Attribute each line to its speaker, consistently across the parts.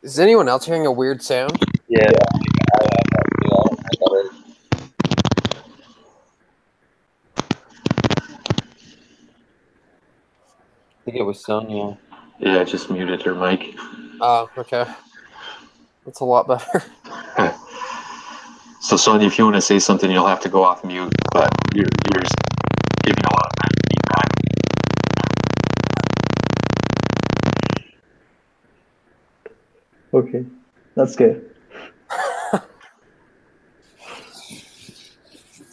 Speaker 1: Is anyone else hearing a weird sound?
Speaker 2: Yeah.
Speaker 3: I think it was Sonia.
Speaker 2: Yeah, I just muted her mic.
Speaker 1: Oh, okay. That's a lot better.
Speaker 2: So, Sonia, if you want to say something, you'll have to go off mute, but you're just giving a lot of feedback.
Speaker 4: Okay, that's good.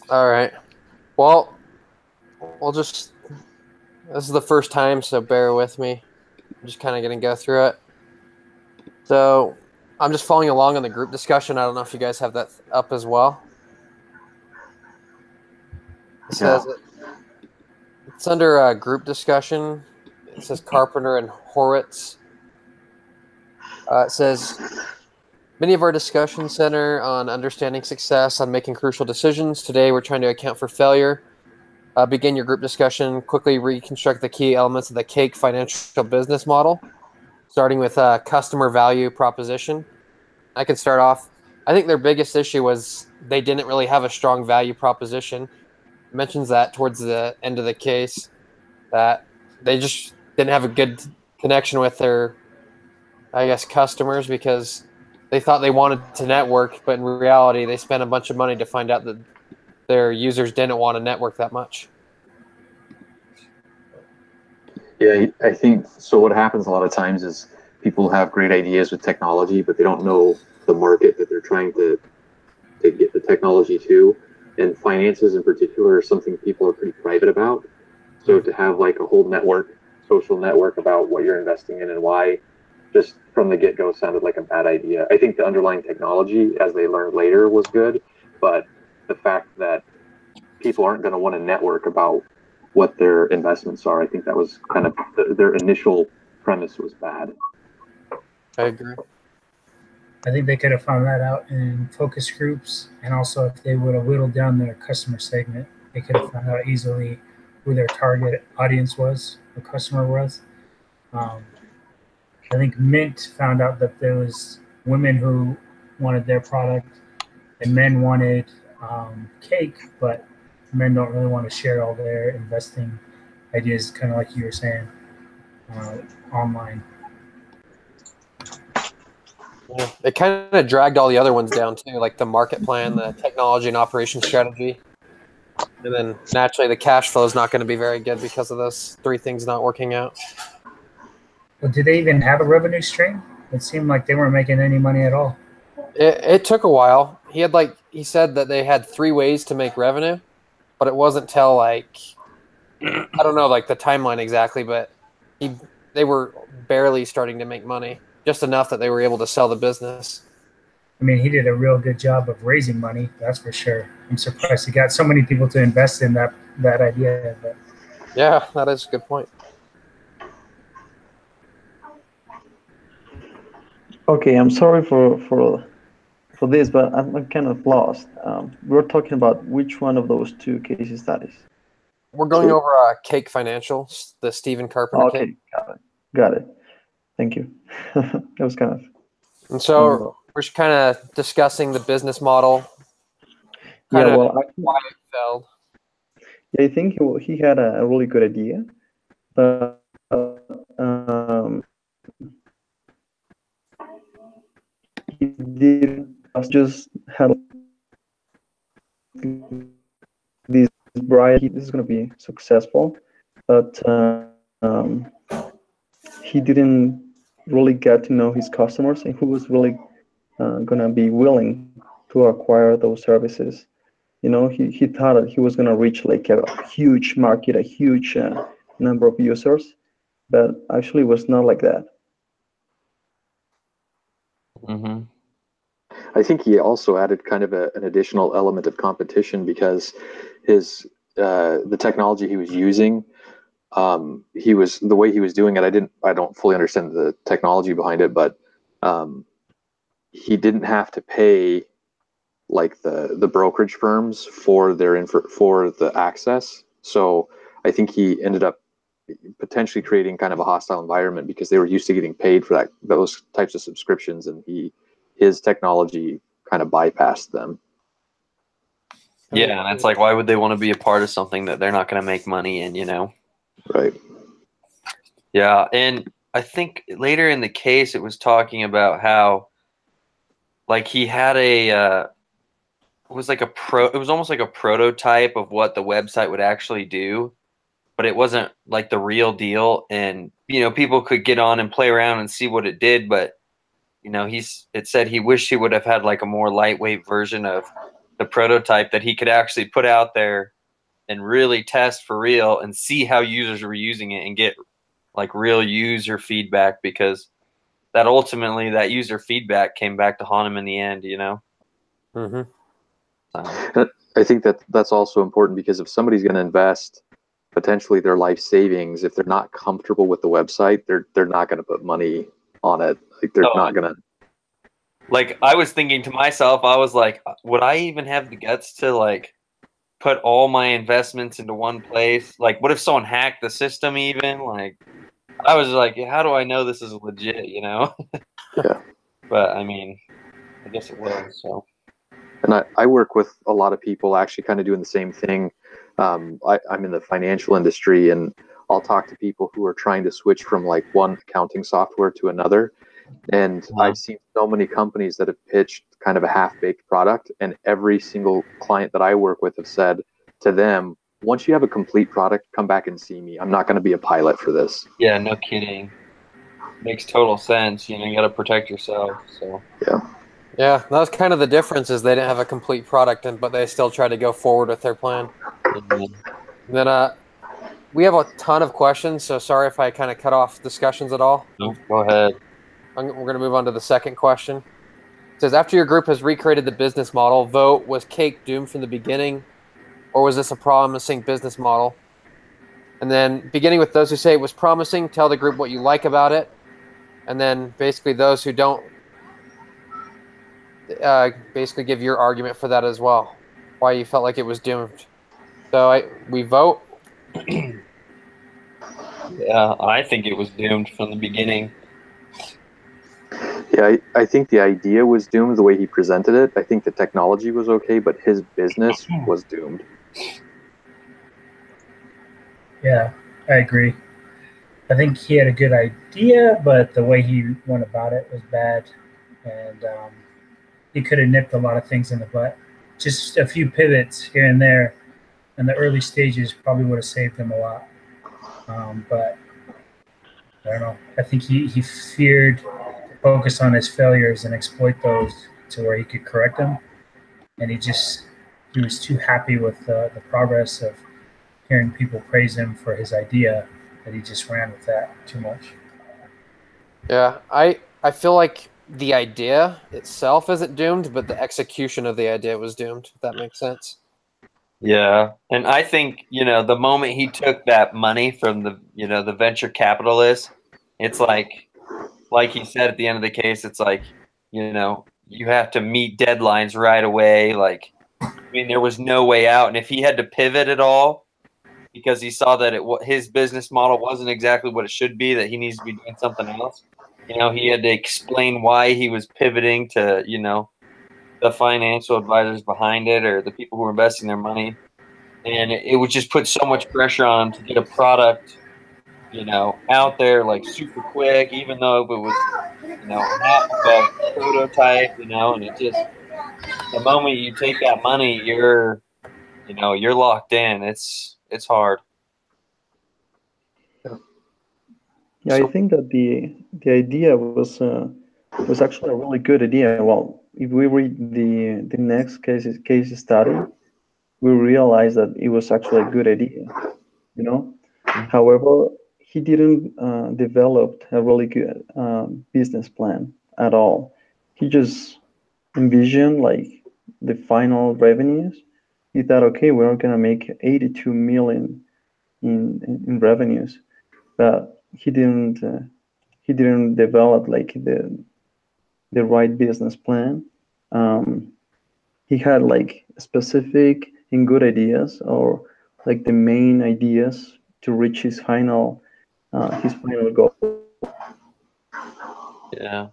Speaker 1: All right. Well, this is the first time, so bear with me. I'm just kind of going to go through it. So I'm just following along on the group discussion. I don't know if you guys have that up as well. It says it's under group discussion. It says Carpenter and Horowitz. It says many of our discussions center on understanding success, on making crucial decisions. Today, we're trying to account for failure. Begin your group discussion. Quickly reconstruct the key elements of the cake financial business model, starting with customer value proposition. I can start off. I think their biggest issue was they didn't really have a strong value proposition. It mentions that towards the end of the case, that they just didn't have a good connection with their, I guess, customers, because they thought they wanted to network, but in reality, they spent a bunch of money to find out that their users didn't want to network that much.
Speaker 2: Yeah, I think so. What happens a lot of times is people have great ideas with technology, but they don't know the market that they're trying to get the technology to. And finances in particular are something people are pretty private about. So to have like a whole network, social network about what you're investing in and why, just from the get-go sounded like a bad idea. I think the underlying technology, as they learned later, was good, but the fact that people aren't going to want to network about what their investments are, I think that was kind of their initial premise was bad.
Speaker 1: I agree.
Speaker 5: I think they could have found that out in focus groups, and also if they would have whittled down their customer segment, they could have found out easily who their target audience was, the customer was. I think Mint found out that there was women who wanted their product and men wanted cake, but men don't really want to share all their investing ideas, kind of like you were saying, online.
Speaker 1: Yeah. It kind of dragged all the other ones down too, like the market plan, the technology and operation strategy. And then naturally the cash flow is not going to be very good because of those three things not working out.
Speaker 5: Well, did they even have a revenue stream? It seemed like they weren't making any money at all.
Speaker 1: It took a while. He said that they had 3 ways to make revenue, but it wasn't till like, I don't know, like the timeline exactly, but they were barely starting to make money, just enough that they were able to sell the business.
Speaker 5: I mean, he did a real good job of raising money, that's for sure. I'm surprised he got so many people to invest in that idea. But
Speaker 1: yeah, that is a good point.
Speaker 4: Okay, I'm sorry for this, but I'm kind of lost. We're talking about which one of those 2 case studies?
Speaker 1: We're going over Cake Financial, the Stephen Carpenter
Speaker 4: okay,
Speaker 1: cake.
Speaker 4: Got it. Thank you. That was kind of.
Speaker 1: And so we're just kind of discussing the business model.
Speaker 4: Yeah, well,
Speaker 1: why it failed.
Speaker 4: Yeah, I think he had a really good idea, but he didn't just had this bright. This is going to be successful, but he didn't really get to know his customers and who was really going to be willing to acquire those services. You know, he thought that he was going to reach like a huge market, a huge number of users, but actually it was not like that.
Speaker 3: Mm-hmm.
Speaker 2: I think he also added kind of an additional element of competition because the technology he was using, the way he was doing it. I don't fully understand the technology behind it, but he didn't have to pay like the brokerage firms for for the access. So I think he ended up potentially creating kind of a hostile environment because they were used to getting paid for those types of subscriptions, and his technology kind of bypassed them.
Speaker 3: Yeah, and it's like, why would they want to be a part of something that they're not going to make money in, you know?
Speaker 2: Right.
Speaker 3: Yeah, and I think later in the case it was talking about how, like, he had it was almost like a prototype of what the website would actually do, but it wasn't like the real deal. And, you know, people could get on and play around and see what it did, but, you know, it said he wished he would have had like a more lightweight version of the prototype that he could actually put out there and really test for real and see how users were using it and get like real user feedback, because that ultimately that user feedback came back to haunt him in the end, you know?
Speaker 1: Mm-hmm.
Speaker 2: I think that's also important, because if somebody's going to invest potentially their life savings, if they're not comfortable with the website, they're not going to put money on it. Like they're not going to.
Speaker 3: Like, I was thinking to myself, I was like, would I even have the guts to like put all my investments into one place? Like, what if someone hacked the system even? Like, I was like, how do I know this is legit, you know?
Speaker 2: Yeah.
Speaker 3: But I mean, I guess it was, so.
Speaker 2: And I work with a lot of people actually kind of doing the same thing. I'm in the financial industry, and I'll talk to people who are trying to switch from like one accounting software to another. And I've seen so many companies that have pitched kind of a half-baked product, and every single client that I work with have said to them, once you have a complete product, come back and see me. I'm not going to be a pilot for this.
Speaker 3: Yeah, no kidding. Makes total sense. You know, you got to protect yourself. So
Speaker 2: yeah.
Speaker 1: Yeah, that was kind of the difference, is they didn't have a complete product, but they still tried to go forward with their plan.
Speaker 3: mm-hmm.
Speaker 1: Then we have a ton of questions, so sorry if I kind of cut off discussions at all.
Speaker 3: No, go ahead.
Speaker 1: We're going to move on to the second question. It says, after your group has recreated the business model, vote, was Cake doomed from the beginning, or was this a promising business model? And then beginning with those who say it was promising, tell the group what you like about it. And then basically those who don't, basically give your argument for that as well, why you felt like it was doomed. So we vote.
Speaker 3: Yeah, I think it was doomed from the beginning.
Speaker 2: Yeah, I think the idea was doomed the way he presented it. I think the technology was okay, but his business was doomed.
Speaker 5: Yeah, I agree. I think he had a good idea, but the way he went about it was bad. And he could have nipped a lot of things in the butt. Just a few pivots here and there in the early stages probably would have saved him a lot. But I don't know. I think he feared to focus on his failures and exploit those to where he could correct them. And he was too happy with the progress of hearing people praise him for his idea that he just ran with that too much.
Speaker 1: Yeah, I feel like the idea itself isn't doomed, but the execution of the idea was doomed, if that makes sense.
Speaker 3: Yeah, and I think, you know, the moment he took that money from the, you know, the venture capitalist, it's like he said at the end of the case, it's like, you know, you have to meet deadlines right away. Like, I mean, there was no way out. And if he had to pivot at all because he saw that his business model wasn't exactly what it should be, that he needs to be doing something else, you know, he had to explain why he was pivoting to, you know, the financial advisors behind it or the people who were investing their money. And it would just put so much pressure on him to get a product, you know, out there like super quick, even though it was, you know, half of a prototype, you know, and it just, the moment you take that money, you're locked in. It's hard.
Speaker 4: Yeah, I think that the idea was actually a really good idea. Well, if we read the next case study, we realize that it was actually a good idea, you know. However, he didn't develop a really good business plan at all. He just envisioned like the final revenues. He thought, okay, we're gonna make 82 million in revenues, but he didn't develop like the right business plan. He had like specific and good ideas, or like the main ideas to reach his final goal.
Speaker 3: Yeah.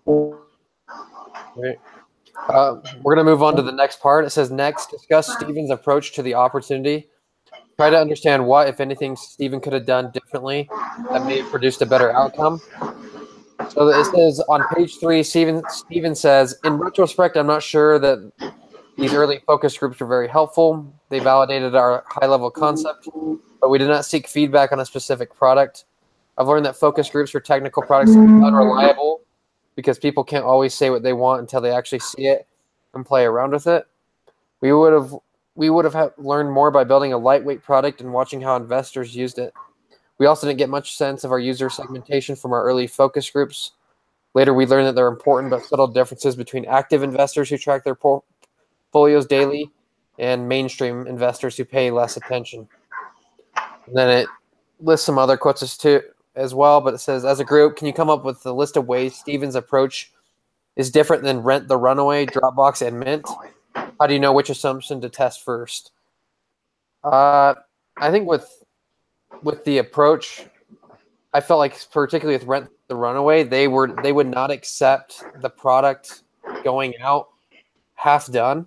Speaker 1: Right. We're going to move on to the next part. It says, next, discuss Stephen's approach to the opportunity. Try to understand what, if anything, Stephen could have done differently that may have produced a better outcome. So it says on page 3, Stephen says, in retrospect, I'm not sure that these early focus groups were very helpful. They validated our high-level concept, but we did not seek feedback on a specific product. I've learned that focus groups for technical products can be unreliable because people can't always say what they want until they actually see it and play around with it. We would have learned more by building a lightweight product and watching how investors used it. We also didn't get much sense of our user segmentation from our early focus groups. Later, we learned that there are important but subtle differences between active investors who track their portfolios daily and mainstream investors who pay less attention. And then it lists some other quotes too as well, but it says, as a group, can you come up with a list of ways Stephen's approach is different than Rent the Runaway, Dropbox, and Mint? How do you know which assumption to test first? I think with the approach, I felt like particularly with Rent the Runaway, they would not accept the product going out half done.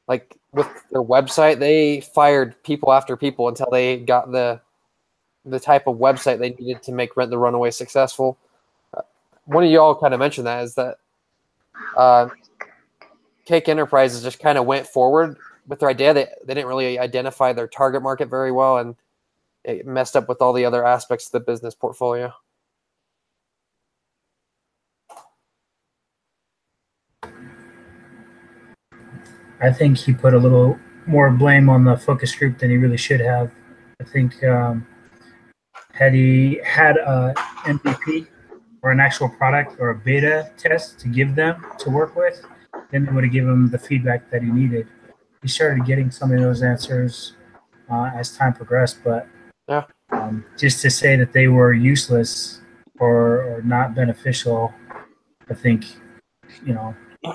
Speaker 1: Like with their website, they fired people after people until they got the type of website they needed to make Rent the Runaway successful. One of y'all kind of mentioned that is that Cake Enterprises just kind of went forward with their idea. They didn't really identify their target market very well, and it messed up with all the other aspects of the business portfolio.
Speaker 5: I think he put a little more blame on the focus group than he really should have. I think had he had a MVP or an actual product or a beta test to give them to work with, then they would have given him the feedback that he needed. He started getting some of those answers as time progressed, but
Speaker 1: yeah,
Speaker 5: just to say that they were useless or not beneficial, I think,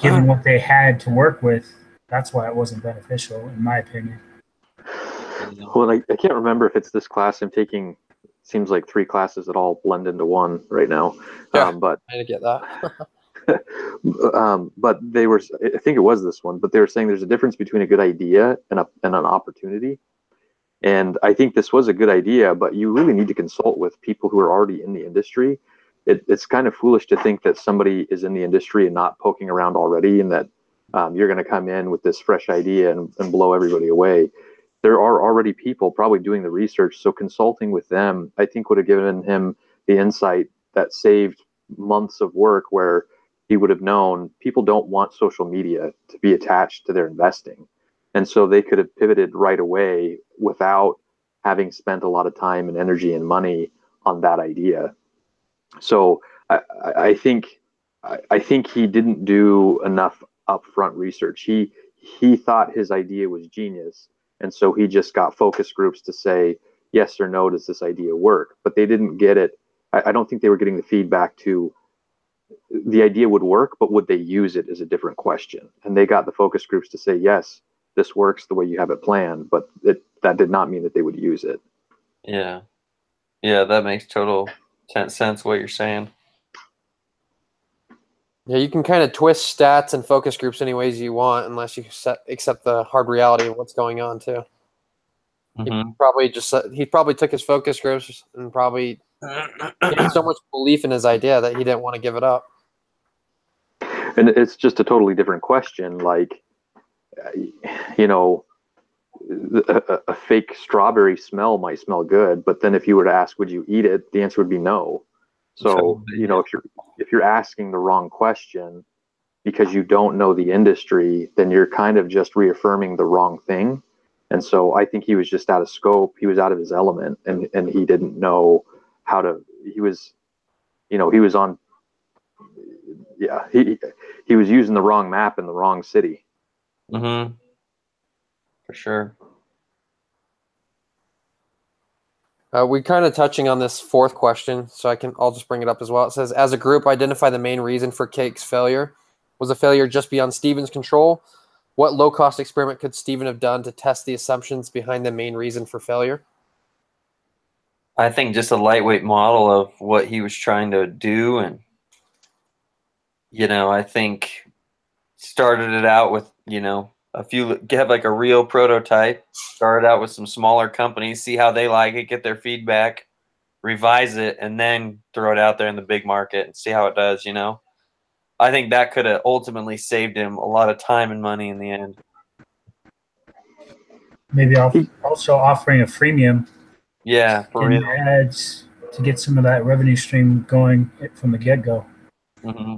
Speaker 5: given what they had to work with, that's why it wasn't beneficial, in my opinion.
Speaker 2: Well, I can't remember if it's this class I'm taking. Seems like 3 classes that all blend into one right now.
Speaker 1: Yeah,
Speaker 2: but
Speaker 1: I get that.
Speaker 2: but they were, I think it was this one, but they were saying there's a difference between a good idea and an opportunity. And I think this was a good idea, but you really need to consult with people who are already in the industry. It's kind of foolish to think that somebody is in the industry and not poking around already, and that you're going to come in with this fresh idea and blow everybody away. There are already people probably doing the research, so consulting with them, I think, would have given him the insight that saved months of work, where he would have known people don't want social media to be attached to their investing. And so they could have pivoted right away without having spent a lot of time and energy and money on that idea. So I think he didn't do enough upfront research. He thought his idea was genius, and so he just got focus groups to say yes or no, does this idea work? But they didn't get it. I don't think they were getting the feedback to the idea would work, but would they use it is a different question. And they got the focus groups to say yes, this works the way you have it planned, but that did not mean that they would use it.
Speaker 3: Yeah, that makes total sense what you're saying.
Speaker 1: Yeah, you can kind of twist stats and focus groups any ways you want, unless you accept the hard reality of what's going on too.
Speaker 3: Mm-hmm.
Speaker 1: He probably took his focus groups and probably had so much belief in his idea that he didn't want to give it up.
Speaker 2: And it's just a totally different question. Like, a fake strawberry smell might smell good, but then if you were to ask, would you eat it? The answer would be no. So, if you're asking the wrong question because you don't know the industry, then you're kind of just reaffirming the wrong thing. And so I think he was just out of scope. He was out of his element, and he didn't know how to, he was using the wrong map in the wrong city.
Speaker 3: Mm-hmm. For sure.
Speaker 1: We're kind of touching on this 4th question, so I'll just bring it up as well. It says, as a group, identify the main reason for Cake's failure. Was the failure just beyond Stephen's control? What low-cost experiment could Stephen have done to test the assumptions behind the main reason for failure?
Speaker 3: I think just a lightweight model of what he was trying to do. And, I think started it out with, have like a real prototype, start out with some smaller companies, see how they like it, get their feedback, revise it, and then throw it out there in the big market and see how it does, I think that could have ultimately saved him a lot of time and money in the end.
Speaker 5: Maybe also offering a freemium.
Speaker 3: Yeah, for
Speaker 5: in
Speaker 3: real.
Speaker 5: ads to get some of that revenue stream going from the get-go.
Speaker 3: Mm-hmm.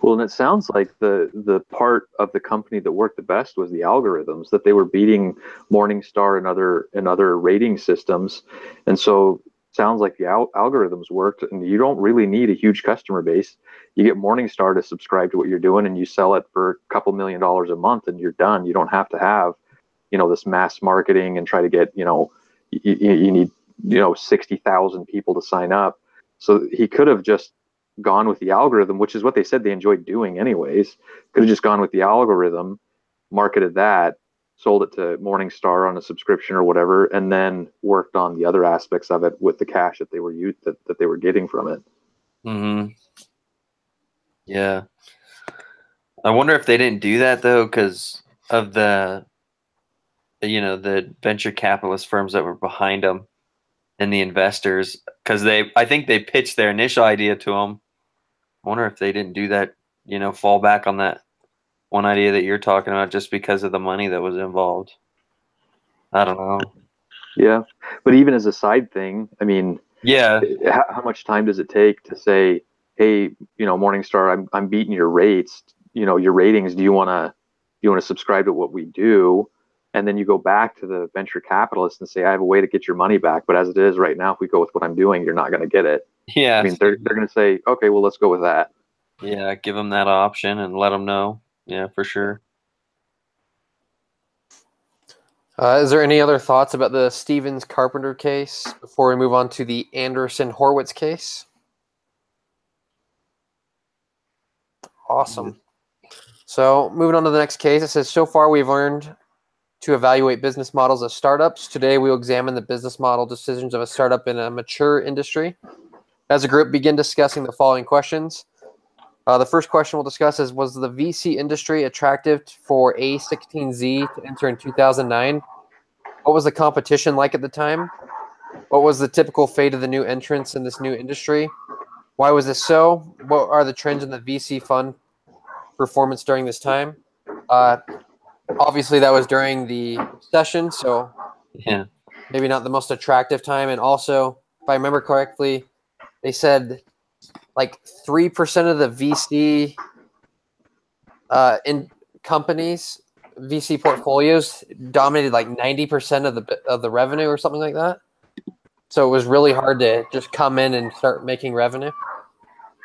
Speaker 2: Well, and it sounds like the part of the company that worked the best was the algorithms, that they were beating Morningstar and other rating systems, and so sounds like the algorithms worked. And you don't really need a huge customer base. You get Morningstar to subscribe to what you're doing, and you sell it for a couple $1 million a month, and you're done. You don't have to have, this mass marketing and try to get, you need 60,000 people to sign up. So he could have just gone with the algorithm, which is what they said they enjoyed doing anyways. Could have just gone with the algorithm, marketed that, sold it to Morningstar on a subscription or whatever, and then worked on the other aspects of it with the cash that they were getting from it.
Speaker 3: Mm-hmm. Yeah. I wonder if they didn't do that though because of the venture capitalist firms that were behind them and the investors, because I think they pitched their initial idea to them. I wonder if they didn't do that, fall back on that one idea that you're talking about just because of the money that was involved. I don't know.
Speaker 2: Yeah, but even as a side thing, I mean,
Speaker 3: yeah,
Speaker 2: how much time does it take to say, hey, Morningstar, I'm beating your rates, your ratings. Do you want to subscribe to what we do? And then you go back to the venture capitalist and say, I have a way to get your money back. But as it is right now, if we go with what I'm doing, you're not going to get it.
Speaker 3: Yeah.
Speaker 2: I mean, they're going to say, okay, well, let's go with that.
Speaker 3: Yeah, give them that option and let them know. Yeah, for sure.
Speaker 1: Is there any other thoughts about the Stevens Carpenter case before we move on to the Andreessen Horowitz case? Awesome. So moving on to the next case, it says, so far we've learned to evaluate business models of startups. Today we will examine the business model decisions of a startup in a mature industry. As a group, begin discussing the following questions. The first question we'll discuss is, was the VC industry attractive for A16Z to enter in 2009? What was the competition like at the time? What was the typical fate of the new entrants in this new industry? Why was this so? What are the trends in the VC fund performance during this time? Obviously, that was during the recession, so
Speaker 3: yeah,
Speaker 1: maybe not the most attractive time. And also, if I remember correctly, they said like 3% of the VC in companies, VC portfolios dominated like 90% of the revenue or something like that. So it was really hard to just come in and start making revenue.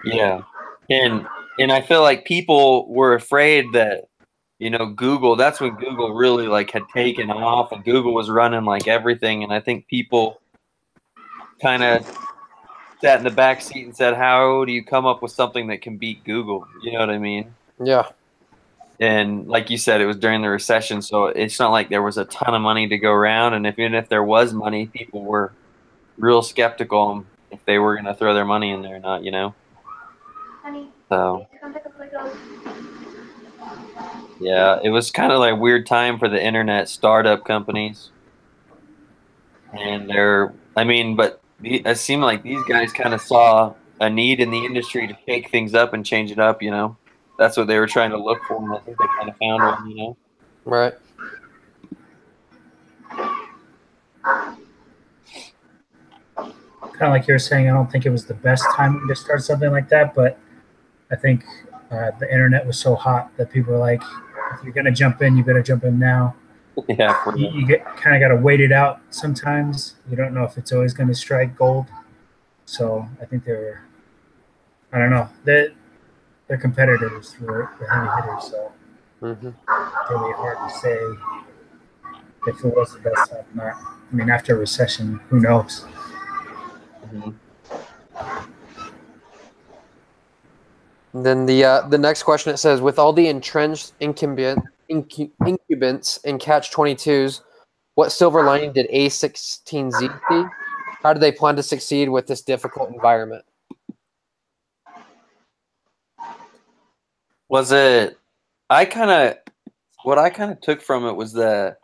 Speaker 3: Yeah, and I feel like people were afraid that Google. That's when Google really had taken off, and Google was running everything. And I think people kind of sat in the back seat and said, "How do you come up with something that can beat Google?" You know what I mean?
Speaker 1: Yeah.
Speaker 3: And like you said, it was during the recession, so it's not like there was a ton of money to go around. And even if there was money, people were real skeptical if they were going to throw their money in there or not, So, yeah, it was kind of a weird time for the internet startup companies. And but it seemed like these guys kind of saw a need in the industry to shake things up and change it up, That's what they were trying to look for, and I think they kind of found one,
Speaker 1: Right.
Speaker 5: Kind of like you were saying, I don't think it was the best time to start something like that, but I think the internet was so hot that people were like, if you're going to jump in, you better jump in now.
Speaker 3: Yeah.
Speaker 5: You kind of got to wait it out sometimes. You don't know if it's always going to strike gold. So I think I don't know. Their competitors were heavy hitters, so it's really hard to say if it was the best time or not. I mean, after a recession, who knows?
Speaker 1: And then the next question, it says, with all the entrenched incumbents and catch-22s, what silver lining did A16Z see? How do they plan to succeed with this difficult environment?
Speaker 3: Was it? What I kind of took from it was that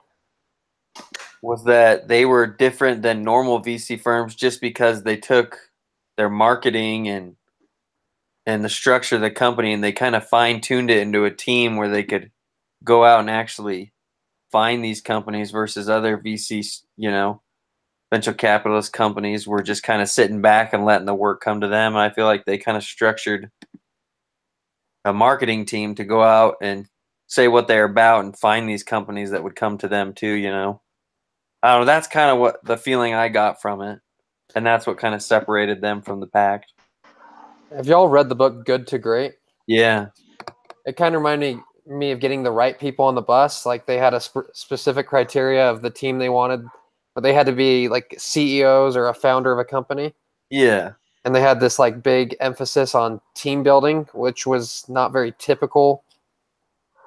Speaker 3: they were different than normal VC firms just because they took their marketing and the structure of the company and they kind of fine-tuned it into a team where they could go out and actually find these companies versus other VCs, venture capitalist companies were just kind of sitting back and letting the work come to them. And I feel like they kind of structured a marketing team to go out and say what they're about and find these companies that would come to them too, I don't know. That's kind of what the feeling I got from it. And that's what kind of separated them from the pack.
Speaker 1: Have y'all read the book Good to Great?
Speaker 3: Yeah.
Speaker 1: It kind of reminded me of getting the right people on the bus. Like they had a specific criteria of the team they wanted, but they had to be like CEOs or a founder of a company.
Speaker 3: Yeah.
Speaker 1: And they had this like big emphasis on team building, which was not very typical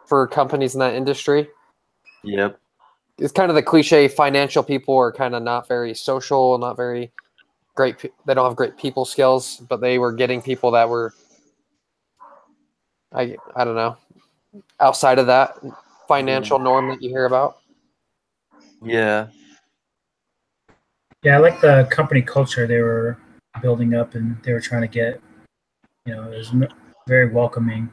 Speaker 1: for companies in that industry.
Speaker 3: Yep.
Speaker 1: It's kind of the cliche financial people are kind of not very social, not very great. They don't have great people skills, but they were getting people that were, I don't know, outside of that financial norm that you hear about.
Speaker 3: Yeah.
Speaker 5: Yeah, I like the company culture they were building up, and they were trying to get, it was very welcoming,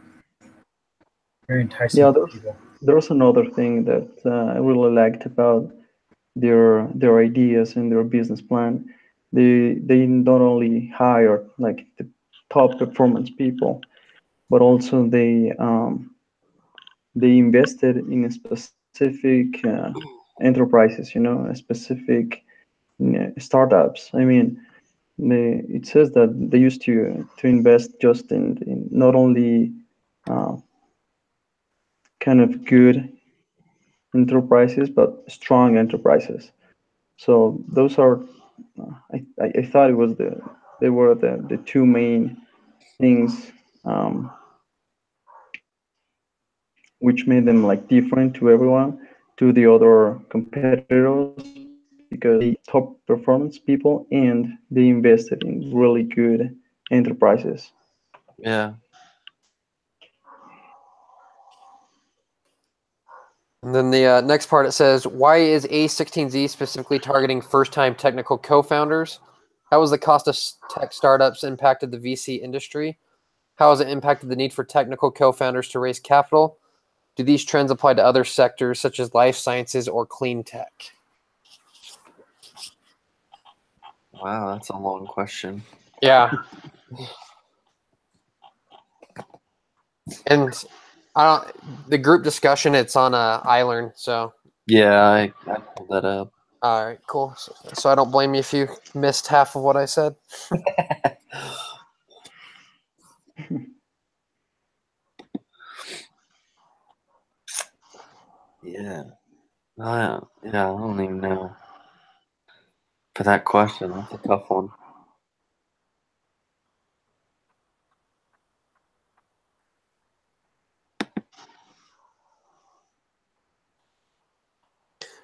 Speaker 5: very enticing.
Speaker 4: Yeah,
Speaker 5: for people.
Speaker 4: there's another thing that I really liked about their ideas and their business plan. They not only hired like the top performance people, but also they invested in a specific enterprises, a specific startups. I mean, it says that they used to invest just in not only kind of good enterprises, but strong enterprises. So those are, I thought it was they were the two main things which made them like different to everyone, to the other competitors, because they top performance people and they invested in really good enterprises.
Speaker 3: Yeah.
Speaker 1: And then the next part, it says, why is A16Z specifically targeting first-time technical co-founders? How has the cost of tech startups impacted the VC industry? How has it impacted the need for technical co-founders to raise capital? Do these trends apply to other sectors such as life sciences or clean tech?
Speaker 3: Wow, that's a long question.
Speaker 1: Yeah. And the group discussion, it's on iLearn, so.
Speaker 3: Yeah, I pulled that up.
Speaker 1: All right, cool. So I don't blame you if you missed half of what I said.
Speaker 3: Yeah. I don't even know. For that question, that's a tough one.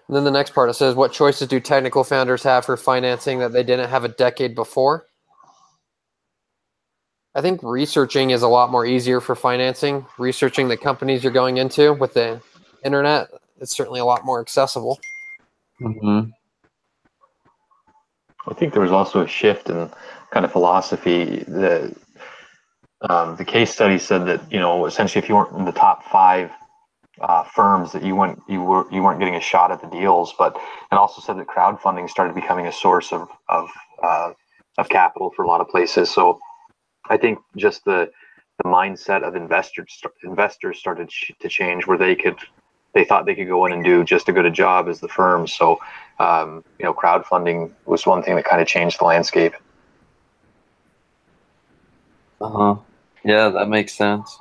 Speaker 1: And then the next part, it says, what choices do technical founders have for financing that they didn't have a decade before? I think researching is a lot more easier for financing. Researching the companies you're going into with the internet, it's certainly a lot more accessible.
Speaker 3: Mm-hmm.
Speaker 2: I think there was also a shift in kind of philosophy. The case study said that essentially if you weren't in the top 5 firms, that you weren't getting a shot at the deals. But it also said that crowdfunding started becoming a source of capital for a lot of places. So I think just the mindset of investors started to change, where they thought they could go in and do just as good a job as the firms. So crowdfunding was one thing that kind of changed the landscape.
Speaker 3: Yeah, that makes sense.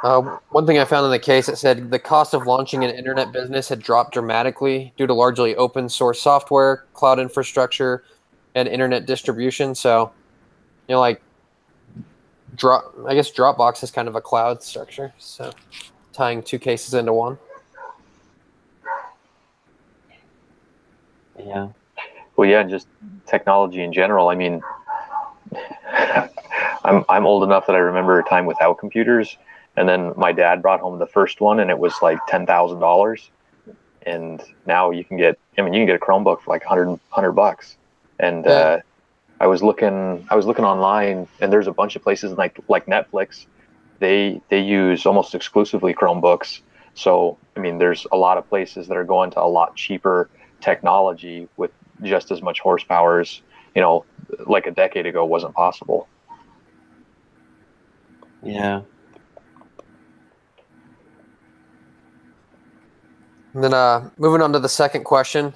Speaker 1: One thing I found in the case, it said the cost of launching an internet business had dropped dramatically due to largely open source software, cloud infrastructure, and internet distribution. So, I guess Dropbox is kind of a cloud structure. So tying two cases into one.
Speaker 3: Yeah.
Speaker 2: Well, yeah, and just technology in general. I mean, I'm old enough that I remember a time without computers, and then my dad brought home the first one, and it was like $10,000. And now you can get, I mean, you can get a Chromebook for like 100 bucks. And
Speaker 1: Yeah.
Speaker 2: I was looking online, and there's a bunch of places like Netflix. They use almost exclusively Chromebooks. So I mean, there's a lot of places that are going to a lot cheaper technology with just as much horsepower as, you know, like a decade ago wasn't possible.
Speaker 3: Yeah.
Speaker 1: And then moving on to the second question.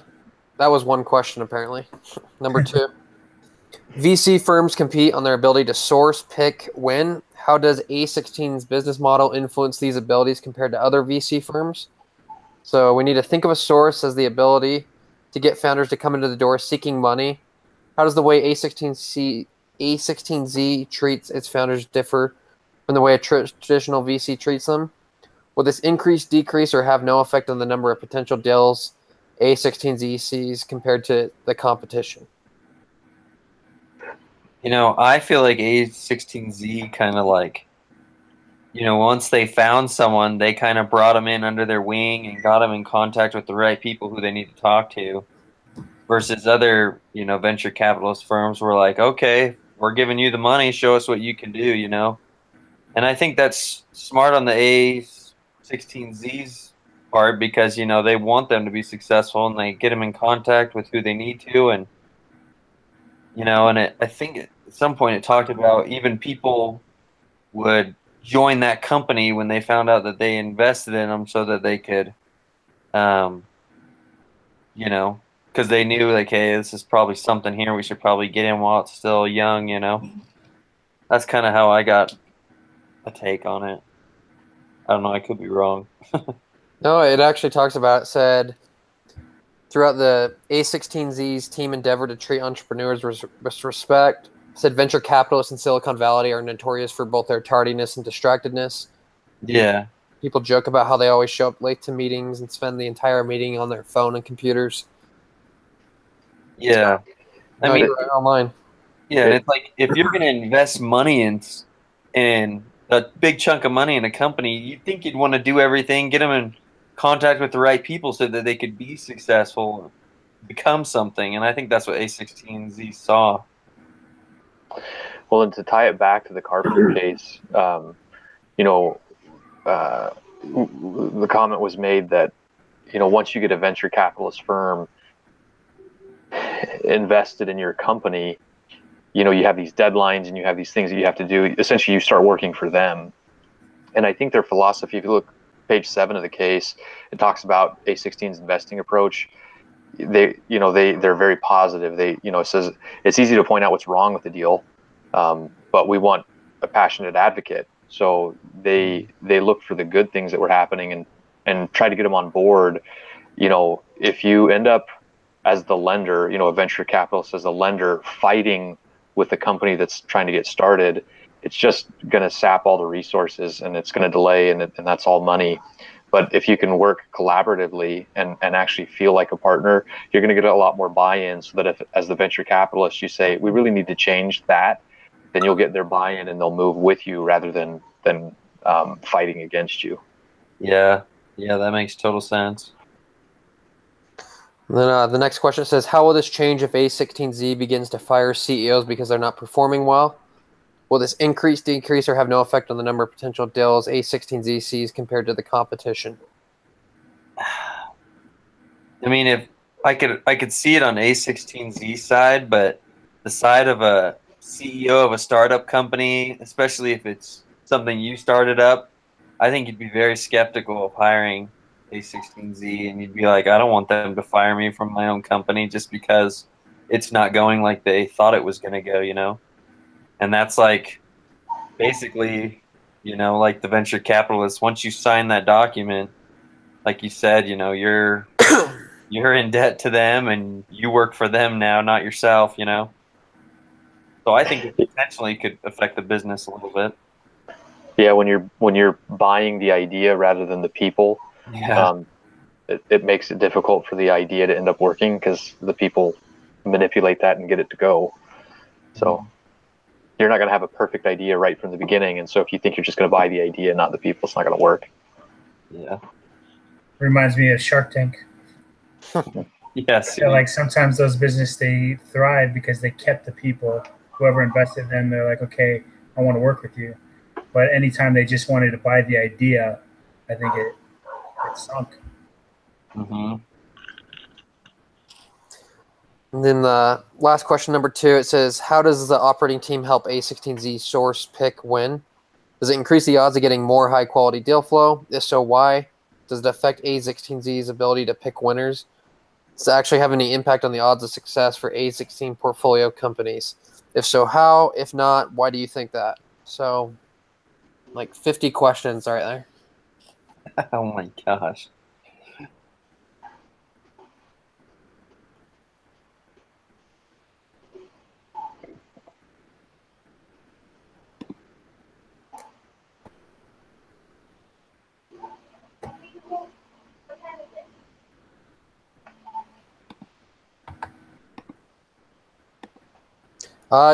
Speaker 1: That was one question, apparently. Number 2. VC firms compete on their ability to source, pick, win. How does A16's business model influence these abilities compared to other VC firms? So we need to think of a source as the ability to get founders to come into the door seeking money. How does the way A16Z treats its founders differ from the way a traditional VC treats them? Will this increase, decrease, or have no effect on the number of potential deals A16Z sees compared to the competition?
Speaker 3: You know, I feel like A16Z kind of like, you know, once they found someone, they kind of brought them in under their wing and got them in contact with the right people who they need to talk to. Versus other, you know, venture capitalist firms were like, okay, we're giving you the money, show us what you can do, you know. And I think that's smart on the A16Z's part because, you know, they want them to be successful and they get them in contact with who they need to. And, you know, and I think at some point it talked about even people would join that company when they found out that they invested in them so that they could, you know, because they knew like, hey, this is probably something here. We should probably get in while it's still young, you know. That's kind of how I got a take on it. I don't know. I could be wrong.
Speaker 1: No, it actually talks about it. Said throughout the A16Z's team endeavor to treat entrepreneurs with respect. Said venture capitalists in Silicon Valley are notorious for both their tardiness and distractedness.
Speaker 3: Yeah.
Speaker 1: People joke about how they always show up late to meetings and spend the entire meeting on their phone and computers.
Speaker 3: Yeah. I mean,
Speaker 1: right online.
Speaker 3: Yeah, and it's like if you're going to invest money in a big chunk of money in a company, you'd think you'd want to do everything, get them in contact with the right people so that they could be successful, become something. And I think that's what A16Z saw.
Speaker 2: Well, and to tie it back to the Carpenter case, you know, the comment was made that, you know, once you get a venture capitalist firm invested in your company, you know, you have these deadlines and you have these things that you have to do. Essentially, you start working for them. And I think their philosophy, if you look page 7 of the case, it talks about A16's investing approach. They're very positive. They, you know, it says it's easy to point out what's wrong with the deal, but we want a passionate advocate. So they look for the good things that were happening and try to get them on board. You know, if you end up as the lender, you know, a venture capitalist as a lender fighting with the company that's trying to get started, it's just going to sap all the resources and it's going to delay and that's all money. But if you can work collaboratively and actually feel like a partner, you're going to get a lot more buy-in, so that if, as the venture capitalist, you say, we really need to change that, then you'll get their buy-in and they'll move with you rather than fighting against you.
Speaker 3: Yeah, that makes total sense.
Speaker 1: And then the next question says, how will this change if A16Z begins to fire CEOs because they're not performing well? Will this increase, decrease, or have no effect on the number of potential deals A16Z sees compared to the competition?
Speaker 3: I mean, if I could see it on A16Z side, but the side of a CEO of a startup company, especially if it's something you started up, I think you'd be very skeptical of hiring A16Z, and you'd be like, I don't want them to fire me from my own company just because it's not going like they thought it was going to go, you know? And that's like basically, you know, like the venture capitalists, once you sign that document, like you said, you know, you're in debt to them and you work for them now, not yourself, you know? So I think it potentially could affect the business a little bit.
Speaker 2: Yeah, when you're buying the idea rather than the people,
Speaker 3: Yeah.
Speaker 2: It makes it difficult for the idea to end up working because the people manipulate that and get it to go. So you're not going to have a perfect idea right from the beginning. And so if you think you're just going to buy the idea, not the people, it's not going to work.
Speaker 3: Yeah.
Speaker 5: Reminds me of Shark Tank.
Speaker 3: Yes.
Speaker 5: So like sometimes those businesses, they thrive because they kept the people. Whoever invested in them, they're like, okay, I want to work with you. But anytime they just wanted to buy the idea, I think it sunk.
Speaker 3: Mm-hmm.
Speaker 1: And then last question, number 2, it says, how does the operating team help A16Z source, pick, win? Does it increase the odds of getting more high-quality deal flow? If so, why? Does it affect A16Z's ability to pick winners? Does it actually have any impact on the odds of success for A16 portfolio companies? If so, how? If not, why do you think that? So, like 50 questions right there.
Speaker 3: Oh my gosh.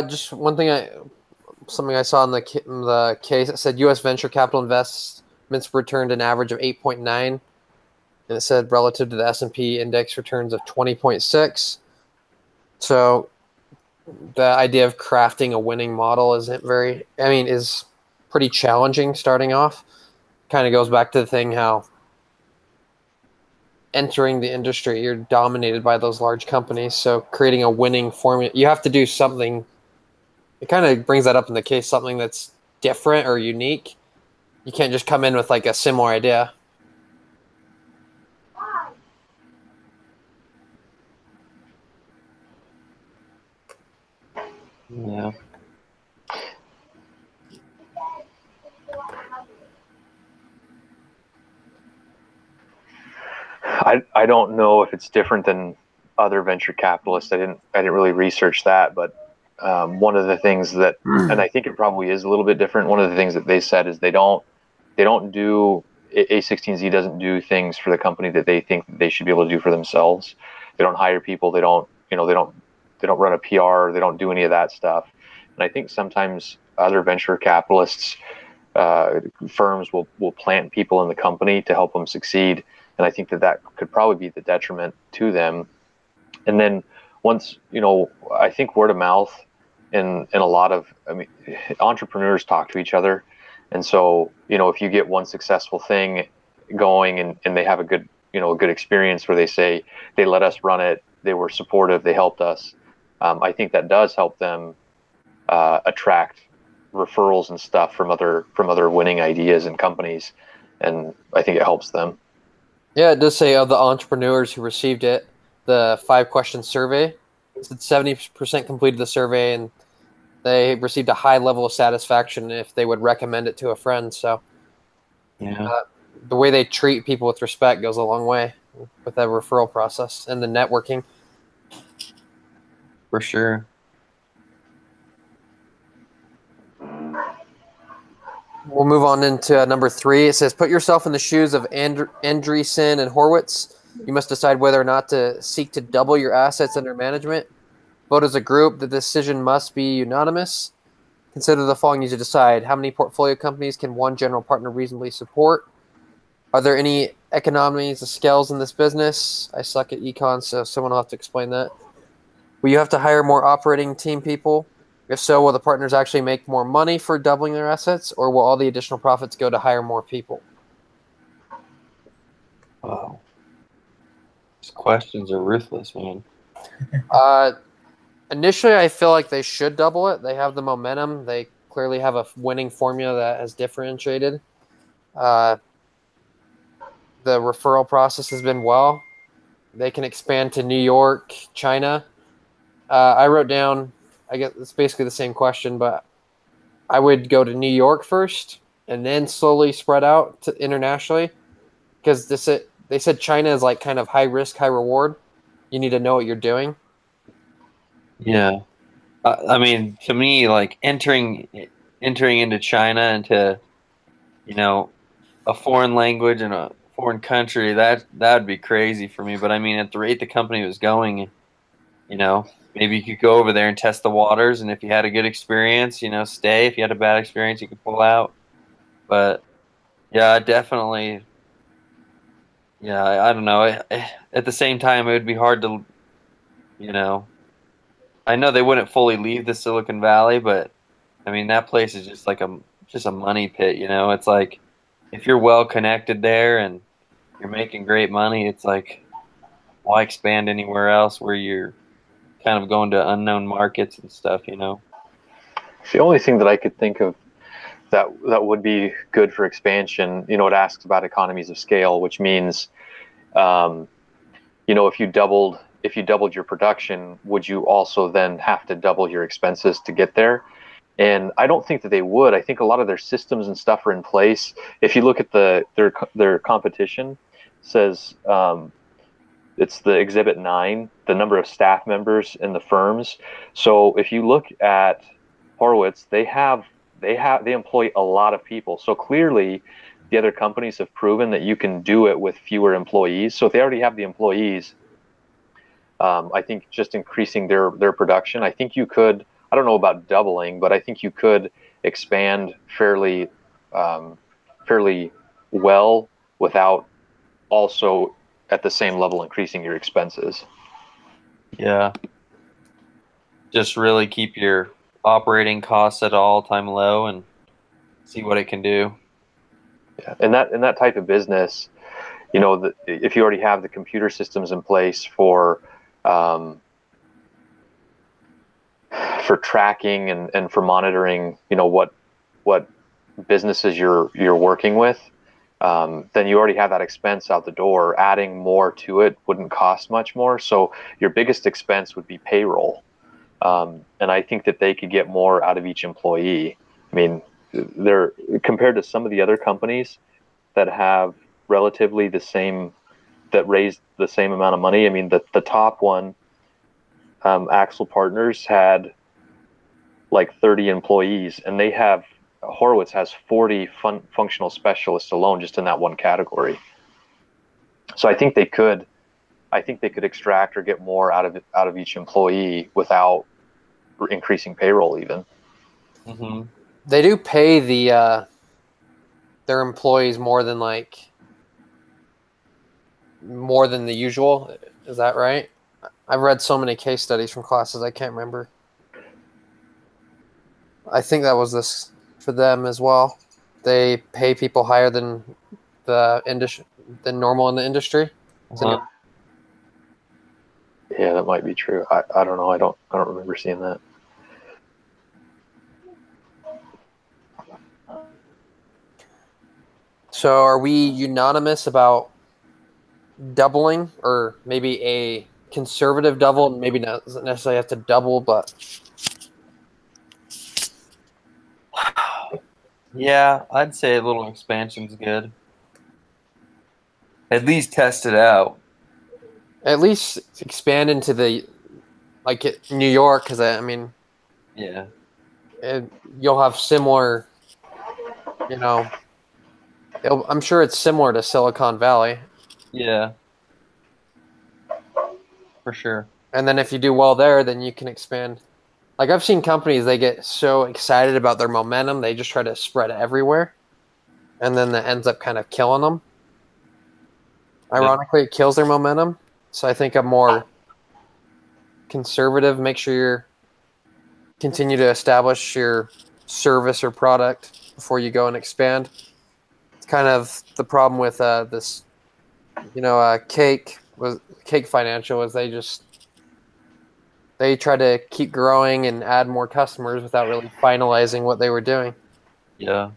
Speaker 1: Just one thing something I saw in the case, it said U.S. venture capital investments returned an average of 8.9, and it said relative to the S&P index returns of 20.6. So the idea of crafting a winning model is pretty challenging starting off. Kind of goes back to the thing how entering the industry, you're dominated by those large companies. So creating a winning formula, you have to do something. It kind of brings that up in the case, something that's different or unique. You can't just come in with like a similar idea.
Speaker 3: Yeah.
Speaker 2: I don't know if it's different than other venture capitalists. I didn't really research that, but one of the things that, and I think it probably is a little bit different. One of the things that they said is they don't do, A16Z doesn't do things for the company that they think that they should be able to do for themselves. They don't hire people. They don't run a PR. They don't do any of that stuff. And I think sometimes other venture capitalists, firms will plant people in the company to help them succeed. And I think that could probably be the detriment to them. And then once, I think word of mouth and a lot of, entrepreneurs talk to each other. And so, if you get one successful thing going and they have a good experience where they say they let us run it, they were supportive, they helped us. I think that does help them attract referrals and stuff from other winning ideas and companies. And I think it helps them.
Speaker 1: Yeah, it does say of the entrepreneurs who received it, the 5-question survey, it said 70% completed the survey and they received a high level of satisfaction if they would recommend it to a friend. So
Speaker 3: Yeah.
Speaker 1: The way they treat people with respect goes a long way with that referral process and the networking.
Speaker 3: For sure.
Speaker 1: We'll move on into number 3. It says, put yourself in the shoes of Andreessen and Horowitz. You must decide whether or not to seek to double your assets under management. Vote as a group. The decision must be unanimous. Consider the following as you decide. How many portfolio companies can one general partner reasonably support? Are there any economies of scales in this business? I suck at econ, so someone will have to explain that. Will you have to hire more operating team people? If so, will the partners actually make more money for doubling their assets, or will all the additional profits go to hire more people?
Speaker 3: Wow. These questions are ruthless, man.
Speaker 1: Initially, I feel like they should double it. They have the momentum. They clearly have a winning formula that has differentiated. The referral process has been well. They can expand to New York, China. I wrote down, I guess it's basically the same question, but I would go to New York first and then slowly spread out to internationally, because they said China is like kind of high risk, high reward. You need to know what you're doing.
Speaker 3: Yeah. To me, like entering into China, into, a foreign language and a foreign country, that would be crazy for me. But at the rate the company was going, maybe you could go over there and test the waters, and if you had a good experience, stay. If you had a bad experience, you could pull out. But yeah, definitely. Yeah, I don't know. At the same time, it would be hard to, I know they wouldn't fully leave the Silicon Valley, but I mean that place is just like just a money pit. It's like if you're well connected there and you're making great money, it's like why expand anywhere else where you're kind of going to unknown markets and stuff.
Speaker 2: The only thing that I could think of that would be good for expansion, it asks about economies of scale, which means, if you doubled your production, would you also then have to double your expenses to get there? And I don't think that they would. I think a lot of their systems and stuff are in place. If you look at their competition, says it's the Exhibit 9, the number of staff members in the firms. So if you look at Horowitz, they employ a lot of people. So clearly, the other companies have proven that you can do it with fewer employees. So if they already have the employees, I think just increasing their production, I think you could. I don't know about doubling, but I think you could expand fairly well without also at the same level increasing your expenses.
Speaker 3: Yeah. Just really keep your operating costs at an all-time low and see what it can do.
Speaker 2: Yeah, and that type of business, if you already have the computer systems in place for tracking and for monitoring, what businesses you're working with, then you already have that expense out the door. Adding more to it wouldn't cost much more. So your biggest expense would be payroll. And I think that they could get more out of each employee. I mean, they're compared to some of the other companies that have relatively that raised the same amount of money. I mean, the top one, Axle Partners, had like 30 employees, and Horowitz has 40 functional specialists alone just in that one category. So I think they could extract or get more out of each employee without increasing payroll even.
Speaker 3: Mm-hmm.
Speaker 1: They do pay their employees more than the usual. Is that right? I've read so many case studies from classes I can't remember. I think that was this for them as well. They pay people higher than than normal in the industry.
Speaker 3: Uh-huh.
Speaker 2: Yeah, that might be true. I don't know. I don't remember seeing that.
Speaker 1: So are we unanimous about doubling, or maybe a conservative double? Maybe not doesn't necessarily have to double, but
Speaker 3: Yeah, I'd say a little expansion's good. At least test it out.
Speaker 1: at least expand into New York, because
Speaker 3: Yeah.
Speaker 1: You'll have similar, I'm sure it's similar to Silicon Valley.
Speaker 3: Yeah. For sure.
Speaker 1: And then if you do well there, then you can expand. Like I've seen companies, they get so excited about their momentum, they just try to spread it everywhere. And then that ends up kind of killing them. Ironically, it kills their momentum. So I think I'm more conservative. Make sure you continue to establish your service or product before you go and expand. It's kind of the problem with this, Cake Financial was they try to keep growing and add more customers without really finalizing what they were doing.
Speaker 3: Yeah,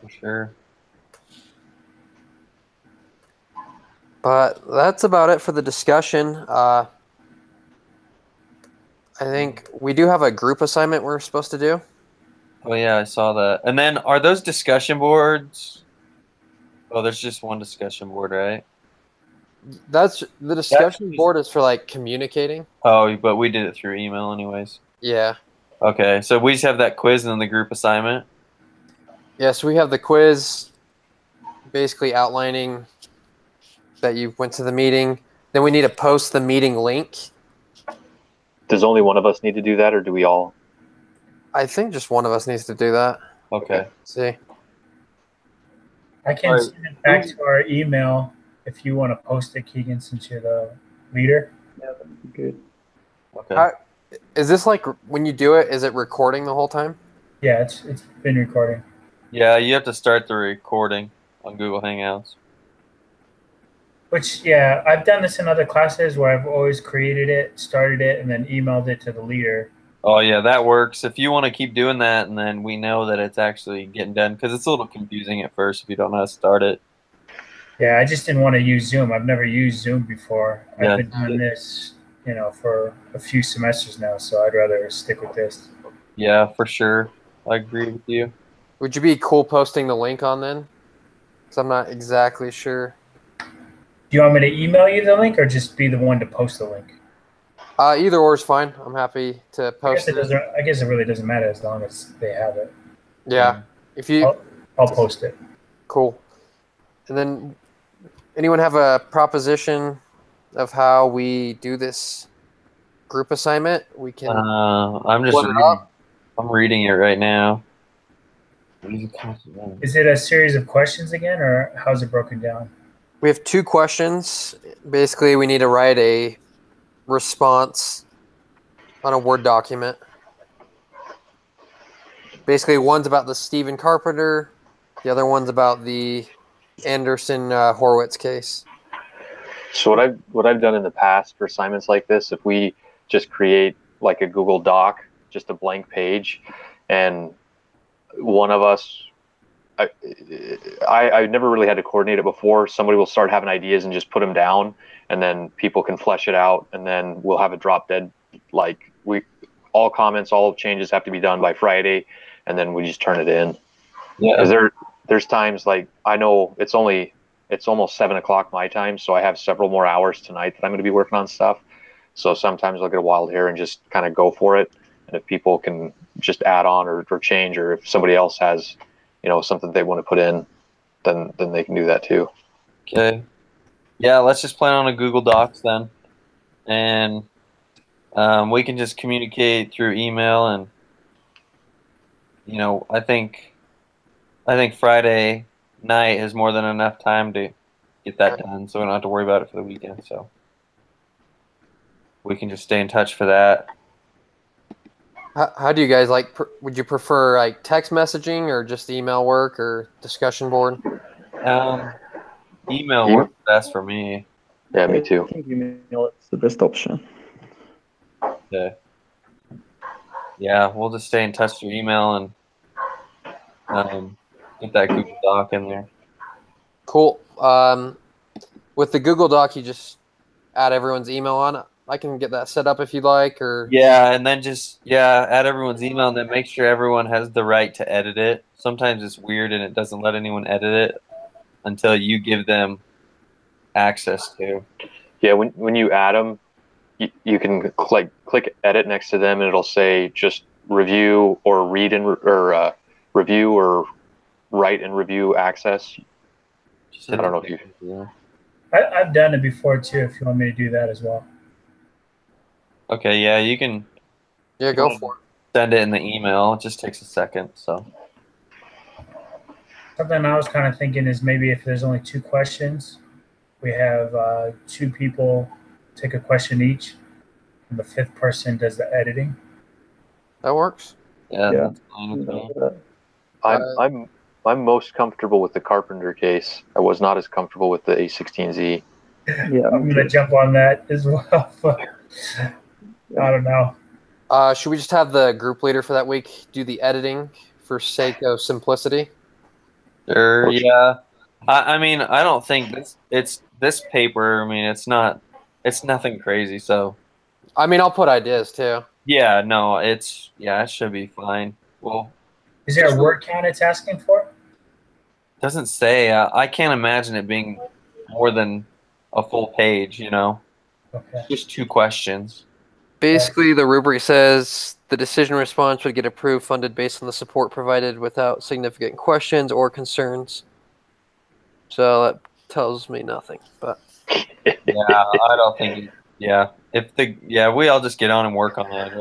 Speaker 3: for sure.
Speaker 1: But that's about it for the discussion. I think we do have a group assignment we're supposed to do.
Speaker 3: Oh yeah, I saw that. And then are those discussion boards? Oh, there's just one discussion board, right?
Speaker 1: That's the discussion board is for communicating.
Speaker 3: Oh, but we did it through email anyways.
Speaker 1: Yeah.
Speaker 3: Okay, so we just have that quiz and then the group assignment.
Speaker 1: Yeah, so we have the quiz basically outlining that you went to the meeting. Then we need to post the meeting link
Speaker 2: does only one of us need to do that, or do we all?
Speaker 1: I think just one of us needs to do that.
Speaker 3: Okay.
Speaker 1: See.
Speaker 5: I can
Speaker 3: Alright.
Speaker 5: send it back to our email if you want to post it, Keegan, since you're the leader.
Speaker 4: Yeah, that'd be good.
Speaker 3: Okay.
Speaker 1: How, is this like when you do it? Is it recording the whole time?
Speaker 5: Yeah, it's been recording.
Speaker 3: Yeah, you have to start the recording on Google Hangouts.
Speaker 5: Which, yeah, I've done this in other classes where I've always created it, started it, and then emailed it to the leader.
Speaker 3: Oh yeah, that works. If you want to keep doing that, and then we know that it's actually getting done, because it's a little confusing at first if you don't know how to start it.
Speaker 5: Yeah, I just didn't want to use Zoom. I've never used Zoom before.
Speaker 3: Yeah.
Speaker 5: I've been doing this, for a few semesters now, so I'd rather stick with this.
Speaker 3: Yeah, for sure. I agree with you.
Speaker 1: Would you be cool posting the link on then? Because I'm not exactly sure.
Speaker 5: Do you want me to email you the link or just be the one to post the link?
Speaker 1: Either or is fine. I'm happy to
Speaker 5: I
Speaker 1: post
Speaker 5: guess
Speaker 1: it.
Speaker 5: I guess it really doesn't matter as long as they have it.
Speaker 1: Yeah. If you
Speaker 5: I'll post it.
Speaker 1: cool. And then anyone have a proposition of how we do this group assignment? We can
Speaker 3: I'm just
Speaker 1: split it
Speaker 3: reading.
Speaker 1: up.
Speaker 3: I'm reading it right now.
Speaker 5: Is it a series of questions again, or how's it broken down?
Speaker 1: We have 2 questions. Basically, we need to write a response on a Word document. Basically, one's about the Stephen Carpenter. The other one's about the Andreessen Horowitz case.
Speaker 2: So what I've done in the past for assignments like this, if we just create like a Google Doc, just a blank page, and one of us, I've never really had to coordinate it before. Somebody will start having ideas and just put them down, and then people can flesh it out, and then we'll have a drop dead. Like all comments, all changes have to be done by Friday, and then we just turn it in.
Speaker 3: Yeah.
Speaker 2: Because there's times like I know it's almost 7 o'clock my time, so I have several more hours tonight that I'm going to be working on stuff. So sometimes I'll get a wild hair and just kind of go for it. And if people can just add on or change, or if somebody else has, something they want to put in, then they can do that too.
Speaker 3: Okay. Yeah, let's just plan on a Google Docs then, and we can just communicate through email. And I think Friday night is more than enough time to get that done, so we don't have to worry about it for the weekend. So we can just stay in touch for that.
Speaker 1: How do you guys like? Would you prefer like text messaging or just email work or discussion board?
Speaker 3: Email works best for me.
Speaker 2: Yeah, me too.
Speaker 4: I think email is the best option.
Speaker 3: Okay. Yeah, we'll just stay in touch through email and get that Google Doc in there.
Speaker 1: Cool. With the Google Doc, you just add everyone's email on it. I can get that set up if you'd like, or
Speaker 3: Yeah, and then just add everyone's email and then make sure everyone has the right to edit it. Sometimes it's weird and it doesn't let anyone edit it until you give them access to.
Speaker 2: Yeah, when you add them, you can click edit next to them, and it'll say just review or read or review or write and review access. I don't know if you.
Speaker 5: I've done it before too. If you want me to do that as well.
Speaker 3: Okay, yeah, you can.
Speaker 1: Yeah, go for it.
Speaker 3: Send it in the email. It just takes a second. So
Speaker 5: something I was kind of thinking is maybe if there's only 2 questions, we have 2 people take a question each, and the 5th person does the editing.
Speaker 1: That works.
Speaker 3: Yeah.
Speaker 4: Yeah.
Speaker 3: That's fine with me.
Speaker 2: I'm most comfortable with the Carpenter case. I was not as comfortable with the A16Z.
Speaker 4: Yeah,
Speaker 5: I'm gonna jump on that as well. But I don't know.
Speaker 1: Should we just have the group leader for that week do the editing for sake of simplicity?
Speaker 3: Sure. Yeah. I mean, I don't think this paper. I mean, it's nothing crazy. So.
Speaker 1: I mean, I'll put ideas too.
Speaker 3: Yeah. No. It should be fine. Well.
Speaker 5: Is there a word count it's asking for?
Speaker 3: Doesn't say. I can't imagine it being more than a full page.
Speaker 5: Okay.
Speaker 3: Just 2 questions.
Speaker 1: Basically, the rubric says the decision response would get approved, funded based on the support provided without significant questions or concerns. So that tells me nothing. But
Speaker 3: Yeah, I don't think Yeah. We all just get on and work on it.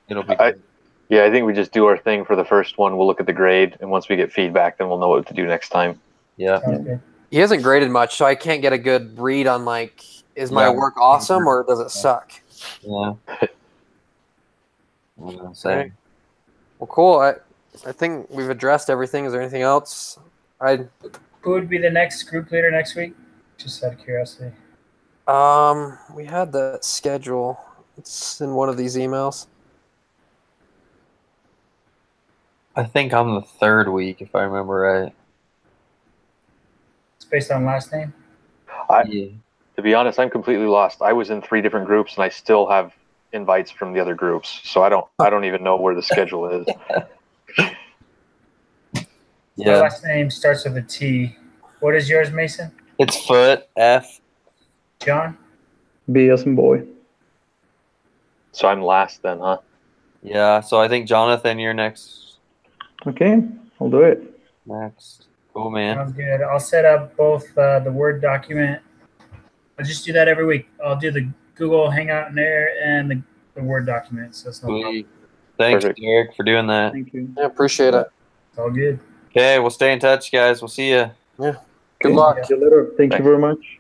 Speaker 3: It'll be good.
Speaker 2: Yeah, I think we just do our thing for the first one. We'll look at the grade, and once we get feedback, then we'll know what to do next time.
Speaker 3: Yeah.
Speaker 5: Sounds good.
Speaker 1: He hasn't graded much, so I can't get a good read on like, is my work awesome or does it suck?
Speaker 3: Yeah.
Speaker 1: Okay. Well, cool. I think we've addressed everything. Is there anything else?
Speaker 5: Who would be the next group leader next week? Just out of curiosity.
Speaker 1: We had the schedule. It's in one of these emails.
Speaker 3: I think I'm the third week, if I remember right.
Speaker 5: It's based on last name?
Speaker 2: To be honest, I'm completely lost. I was in 3 different groups, and I still have invites from the other groups, so I don't even know where the schedule is.
Speaker 5: My last name starts with a T. What is yours, Mason?
Speaker 3: It's Foot, F.
Speaker 5: John?
Speaker 4: B as in boy.
Speaker 2: So I'm last then, huh?
Speaker 3: Yeah, so I think Jonathan, you're next.
Speaker 4: Okay, I'll do it.
Speaker 3: Next. Cool, man.
Speaker 5: Sounds good. I'll set up both the Word document. I'll just do that every week. I'll do the Google Hangout in there and the Word document. So it's no problem.
Speaker 3: Thanks,
Speaker 2: Perfect.
Speaker 3: Derek, for doing that.
Speaker 4: Thank you.
Speaker 1: Yeah, appreciate it.
Speaker 5: It's all good.
Speaker 3: Okay, we'll stay in touch, guys. We'll see you.
Speaker 1: Yeah. Good luck.
Speaker 4: See you later. Thank you very much.